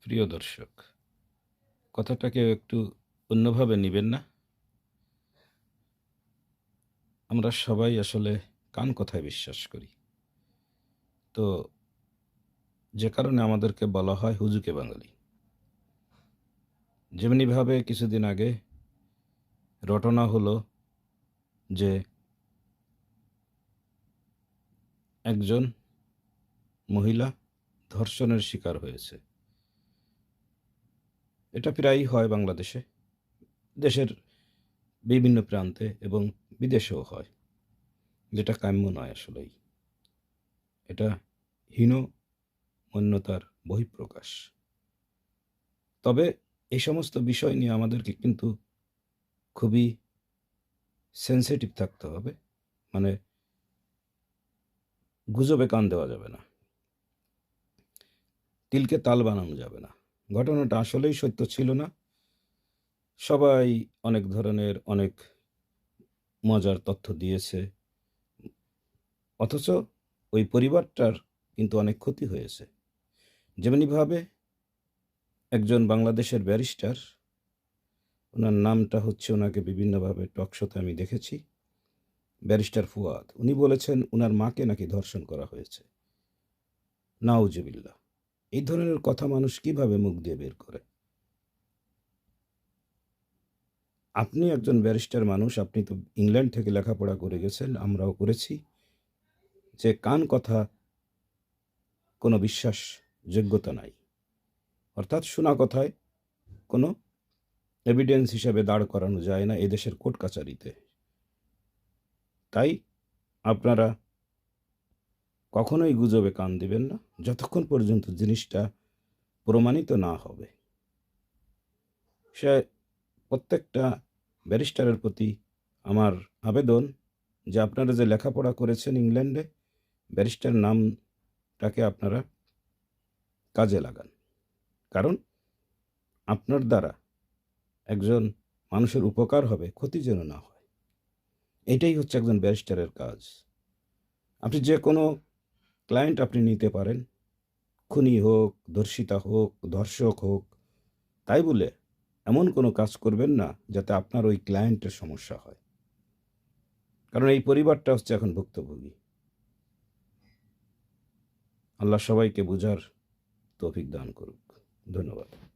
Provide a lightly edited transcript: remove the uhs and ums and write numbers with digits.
প্রিয় দর্শক, কথাটাকে একটু অন্যভাবে নিবেন না? আমরা সবাই আসলে কান কথায় বিশ্বাস করি। তো যে কারণে আমাদেরকে বলা হয় হুজুকে বাঙালি। যেমনিভাবে কিছুদিন আগে রটনা হলো যে একজন মহিলা ধর্ষণের শিকার হয়েছে। এটা প্রায়ই হয় বাংলাদেশে, দেশের বিভিন্ন প্রান্তে এবং বিদেশেও হয়। যেটা কাম্য নয় আসলেই। এটা হীনমন্যতার বহিঃপ্রকাশ। তবে এই সমস্ত বিষয় নিয়ে আমাদেরকে কিন্তু খুবই সেনসিটিভ থাকতে হবে। মানে গুজবে কান দেওয়া যাবে না। তিলকে তাল বানানো যাবে না। ঘটনাটা আসলেই সত্য ছিল না। সবাই অনেক ধরনের অনেক মজার তথ্য দিয়েছে। অথচ ওই পরিবারটার কিন্তু অনেক ক্ষতি হয়েছে। যেমনিভাবে একজন বাংলাদেশের ব্যারিস্টার, উনার নামটা হচ্ছে উনাকে বিভিন্নভাবে টক শোতে আমি দেখেছি। ব্যারিস্টার ফুয়াদ। উনি বলেছেন উনার মাকে নাকি ধর্ষণ করা হয়েছে। নাউজুবিল্লাহ! এই ধরনের কথা মানুষ কিভাবে মুখ দিয়ে বের করে? আপনি একজন ব্যারিস্টার মানুষ, আপনি তো ইংল্যান্ড থেকে লেখাপড়া করে গেছেন, আমরাও করেছি। যে কান কথা কোনো বিশ্বাসযোগ্যতা নাই। অর্থাৎ শোনা কথায় কোনো এভিডেন্স হিসেবে দাঁড় করানো যায় না এদেশের কোর্ট কাচারিতে। তাই আপনারা কখনোই গুজবে কান দিবেন না, যতক্ষণ পর্যন্ত জিনিসটা প্রমাণিত না হবে। সে প্রত্যেকটা ব্যারিস্টারের প্রতি আমার আবেদন যে আপনারা যে লেখাপড়া করেছেন ইংল্যান্ডে, ব্যারিস্টার নামটাকে আপনারা কাজে লাগান। কারণ আপনার দ্বারা একজন মানুষের উপকার হবে, ক্ষতি যেন না হয়। এটাই হচ্ছে একজন ব্যারিস্টারের কাজ। আপনি যে কোনো ক্লায়েন্ট আপনি নিতে পারেন, খুনি হোক, ধর্ষিতা হোক, ধর্ষক হোক, তাই বলে এমন কোনো কাজ করবেন না যাতে আপনার ওই ক্লায়েন্টের সমস্যা হয়। কারণ এই পরিবারটা হচ্ছে এখন ভুক্তভোগী। আল্লাহ সবাইকে বুঝার তৌফিক দান করুক। ধন্যবাদ।